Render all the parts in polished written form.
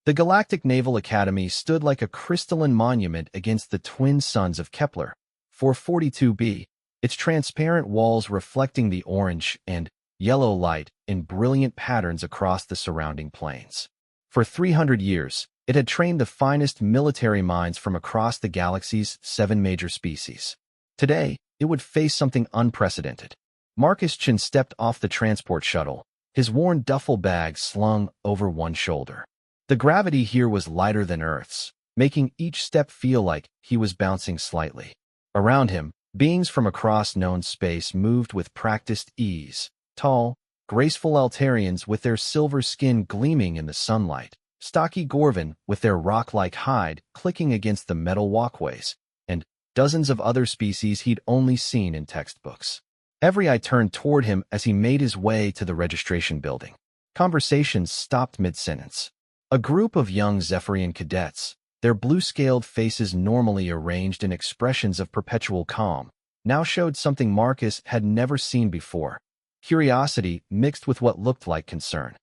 The Galactic Naval Academy stood like a crystalline monument against the twin suns of Kepler, 442b, its transparent walls reflecting the orange and yellow light in brilliant patterns across the surrounding plains. For 300 years, it had trained the finest military minds from across the galaxy's 7 major species. Today, it would face something unprecedented. Marcus Chin stepped off the transport shuttle, his worn duffel bag slung over one shoulder. The gravity here was lighter than Earth's, making each step feel like he was bouncing slightly. Around him, beings from across known space moved with practiced ease, tall, graceful Altarians with their silver skin gleaming in the sunlight, stocky Gorvan with their rock-like hide clicking against the metal walkways, and dozens of other species he'd only seen in textbooks. Every eye turned toward him as he made his way to the registration building. Conversations stopped mid-sentence. A group of young Zephyrian cadets, their blue-scaled faces normally arranged in expressions of perpetual calm, now showed something Marcus had never seen before: curiosity mixed with what looked like concern.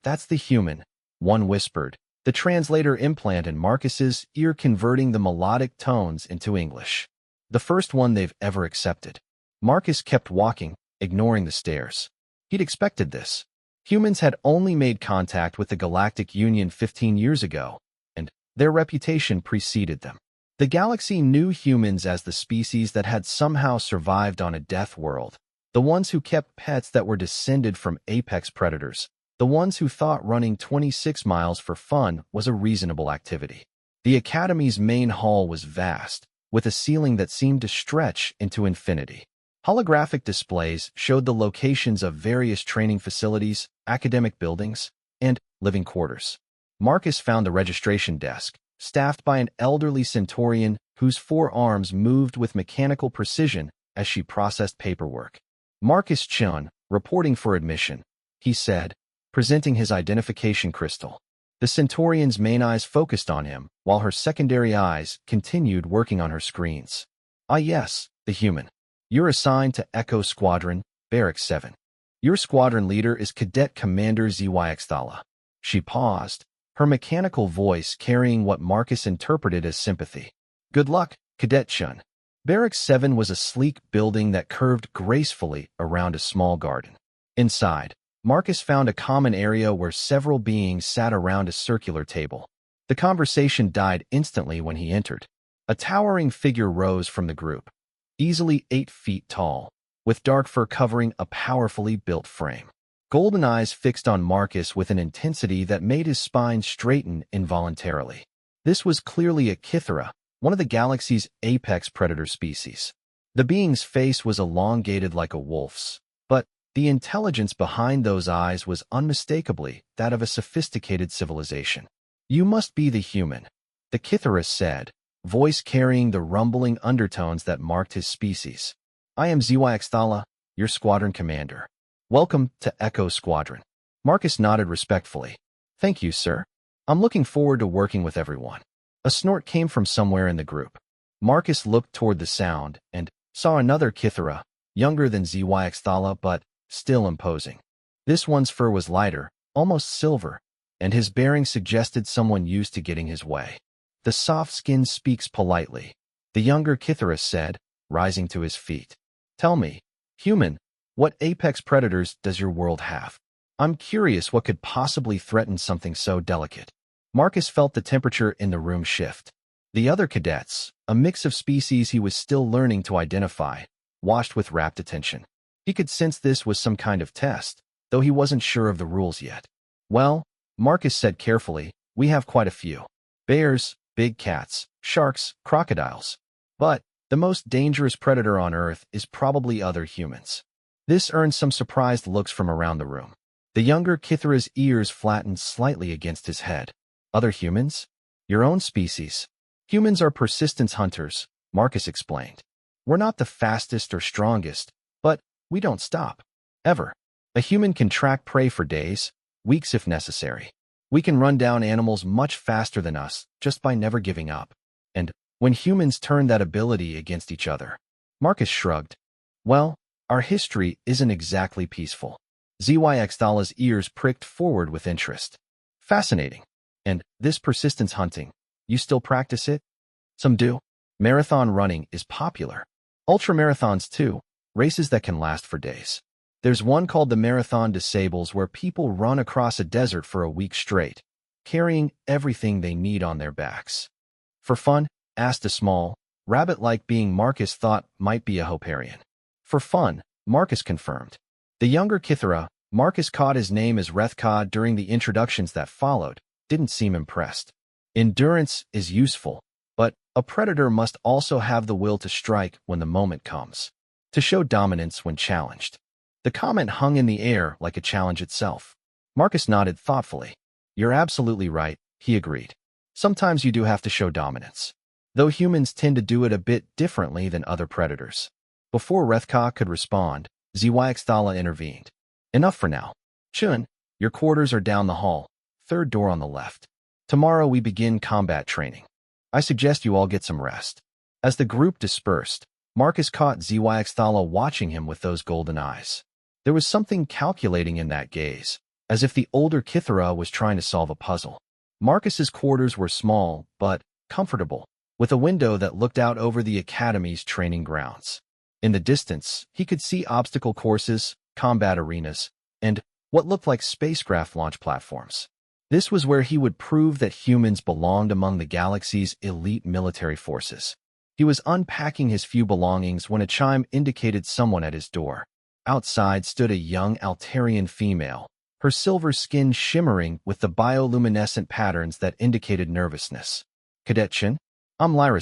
"That's the human," one whispered, the translator implant in Marcus's ear converting the melodic tones into English. The first one they've ever accepted. Marcus kept walking, ignoring the stares. He'd expected this. Humans had only made contact with the Galactic Union 15 years ago, and their reputation preceded them. The galaxy knew humans as the species that had somehow survived on a death world, the ones who kept pets that were descended from apex predators, the ones who thought running 26 miles for fun was a reasonable activity. The Academy's main hall was vast, with a ceiling that seemed to stretch into infinity. Holographic displays showed the locations of various training facilities, academic buildings, and living quarters. Marcus found the registration desk, staffed by an elderly Centaurian whose 4 arms moved with mechanical precision as she processed paperwork. "Marcus Chun, reporting for admission," he said, presenting his identification crystal. The Centaurian's main eyes focused on him, while her secondary eyes continued working on her screens. "Ah yes, the human. You're assigned to Echo Squadron, Barracks 7. Your squadron leader is Cadet Commander ZYX Thala." She paused, her mechanical voice carrying what Marcus interpreted as sympathy. "Good luck, Cadet Chun." Barracks 7 was a sleek building that curved gracefully around a small garden. Inside, Marcus found a common area where several beings sat around a circular table. The conversation died instantly when he entered. A towering figure rose from the group, easily 8 feet tall, with dark fur covering a powerfully built frame. Golden eyes fixed on Marcus with an intensity that made his spine straighten involuntarily. This was clearly a Kythera, one of the galaxy's apex predator species. The being's face was elongated like a wolf's, but the intelligence behind those eyes was unmistakably that of a sophisticated civilization. "You must be the human," the Kythera said, voice carrying the rumbling undertones that marked his species. "I am ZYX Thala, your squadron commander. Welcome to Echo Squadron." Marcus nodded respectfully. "Thank you, sir. I'm looking forward to working with everyone." A snort came from somewhere in the group. Marcus looked toward the sound and saw another Kythera, younger than ZYX Thala but still imposing. This one's fur was lighter, almost silver, and his bearing suggested someone used to getting his way. "The soft skin speaks politely," the younger Kythera said, rising to his feet. "Tell me, human, what apex predators does your world have? I'm curious what could possibly threaten something so delicate." Marcus felt the temperature in the room shift. The other cadets, a mix of species he was still learning to identify, watched with rapt attention. He could sense this was some kind of test, though he wasn't sure of the rules yet. "Well," Marcus said carefully, "we have quite a few. Bears, big cats, sharks, crocodiles. But the most dangerous predator on Earth is probably other humans." This earned some surprised looks from around the room. The younger Kythera's ears flattened slightly against his head. "Other humans? Your own species. Humans are persistence hunters," Marcus explained. "We're not the fastest or strongest, but we don't stop. Ever. A human can track prey for days, weeks if necessary. We can run down animals much faster than us just by never giving up. And when humans turn that ability against each other." Marcus shrugged. "Well, our history isn't exactly peaceful." ZYX Thala's ears pricked forward with interest. "Fascinating. And this persistence hunting, you still practice it? Some do. Marathon running is popular. Ultramarathons too, races that can last for days. There's one called the Marathon des Sables where people run across a desert for a week straight, carrying everything they need on their backs. For fun, asked a small, rabbit-like being Marcus thought might be a Hoperian. For fun, Marcus confirmed. The younger Kithara, Marcus caught his name as Rethka during the introductions that followed, didn't seem impressed. Endurance is useful, but a predator must also have the will to strike when the moment comes, to show dominance when challenged. The comment hung in the air like a challenge itself. Marcus nodded thoughtfully. You're absolutely right, he agreed. Sometimes you do have to show dominance, though humans tend to do it a bit differently than other predators. Before Rethka could respond, Zyaxthala intervened. Enough for now. Chun, your quarters are down the hall, third door on the left. Tomorrow we begin combat training. I suggest you all get some rest. As the group dispersed, Marcus caught Zyaxthala watching him with those golden eyes. There was something calculating in that gaze, as if the older Kithara was trying to solve a puzzle. Marcus's quarters were small, but comfortable, with a window that looked out over the academy's training grounds. In the distance, he could see obstacle courses, combat arenas, and what looked like spacecraft launch platforms. This was where he would prove that humans belonged among the galaxy's elite military forces. He was unpacking his few belongings when a chime indicated someone at his door. Outside stood a young Altarian female, her silver skin shimmering with the bioluminescent patterns that indicated nervousness. Cadet Chin, I'm Lyra.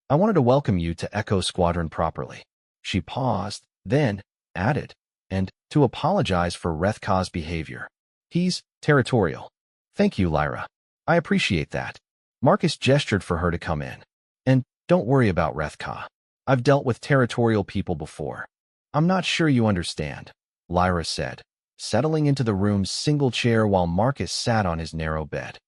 I wanted to welcome you to Echo Squadron properly. She paused, then added, and to apologize for Rethka's behavior. He's territorial. Thank you, Lyra. I appreciate that. Marcus gestured for her to come in. And don't worry about Rethka. I've dealt with territorial people before. I'm not sure you understand, Lyra said, settling into the room's single chair while Marcus sat on his narrow bed.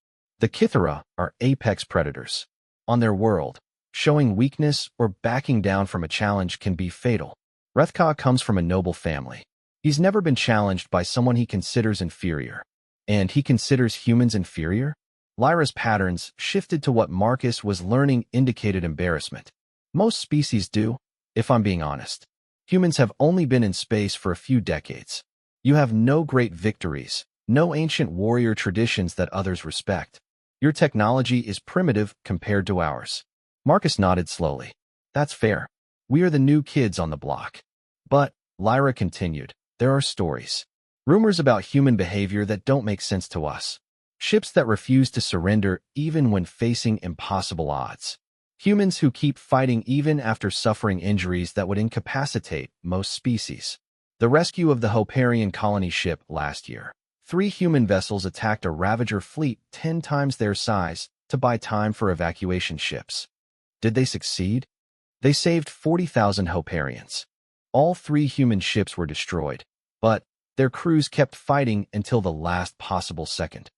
The Kithara are apex predators. On their world, showing weakness or backing down from a challenge can be fatal. Rethka comes from a noble family. He's never been challenged by someone he considers inferior. And he considers humans inferior? Lyra's patterns shifted to what Marcus was learning indicated embarrassment. Most species do, if I'm being honest. Humans have only been in space for a few decades. You have no great victories, no ancient warrior traditions that others respect. Your technology is primitive compared to ours. Marcus nodded slowly. That's fair. We are the new kids on the block. But, Lyra continued, there are stories. Rumors about human behavior that don't make sense to us. Ships that refuse to surrender even when facing impossible odds. Humans who keep fighting even after suffering injuries that would incapacitate most species. The rescue of the Hoperian colony ship last year. 3 human vessels attacked a Ravager fleet 10 times their size to buy time for evacuation ships. Did they succeed? They saved 40,000 Hoperians. All 3 human ships were destroyed, but their crews kept fighting until the last possible second.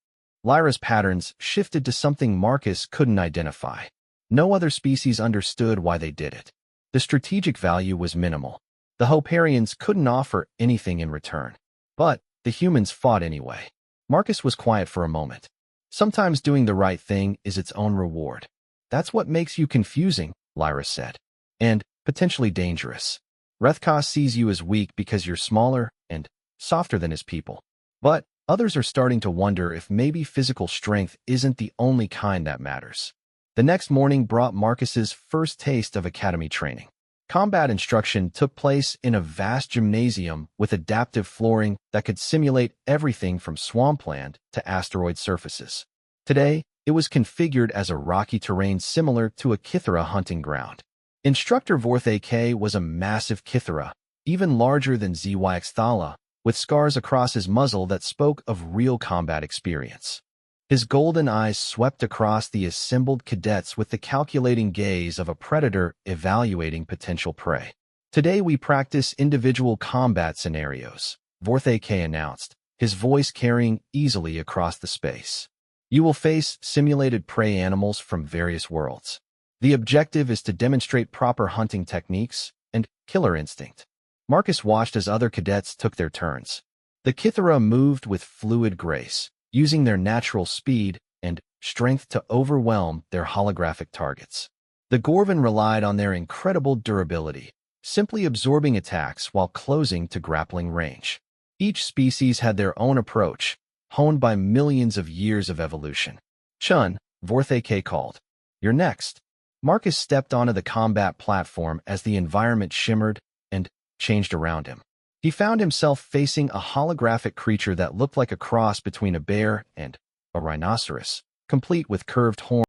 Lyra's patterns shifted to something Marcus couldn't identify. No other species understood why they did it. The strategic value was minimal. The Hoperians couldn't offer anything in return. But the humans fought anyway. Marcus was quiet for a moment. Sometimes doing the right thing is its own reward. That's what makes you confusing, Lyra said. And potentially dangerous. Rethka sees you as weak because you're smaller and softer than his people. But others are starting to wonder if maybe physical strength isn't the only kind that matters. The next morning brought Marcus's first taste of academy training. Combat instruction took place in a vast gymnasium with adaptive flooring that could simulate everything from swampland to asteroid surfaces. Today, it was configured as a rocky terrain similar to a Kithara hunting ground. Instructor Vorthe K was a massive Kithara, even larger than Zyaxthala, with scars across his muzzle that spoke of real combat experience. His golden eyes swept across the assembled cadets with the calculating gaze of a predator evaluating potential prey. Today we practice individual combat scenarios, Vorthe K announced, his voice carrying easily across the space. You will face simulated prey animals from various worlds. The objective is to demonstrate proper hunting techniques and killer instinct. Marcus watched as other cadets took their turns. The Kithara moved with fluid grace, using their natural speed and strength to overwhelm their holographic targets. The Gorvan relied on their incredible durability, simply absorbing attacks while closing to grappling range. Each species had their own approach, honed by millions of years of evolution. "Chun," Vorthake called. "You're next." Marcus stepped onto the combat platform as the environment shimmered and changed around him. He found himself facing a holographic creature that looked like a cross between a bear and a rhinoceros, complete with curved horns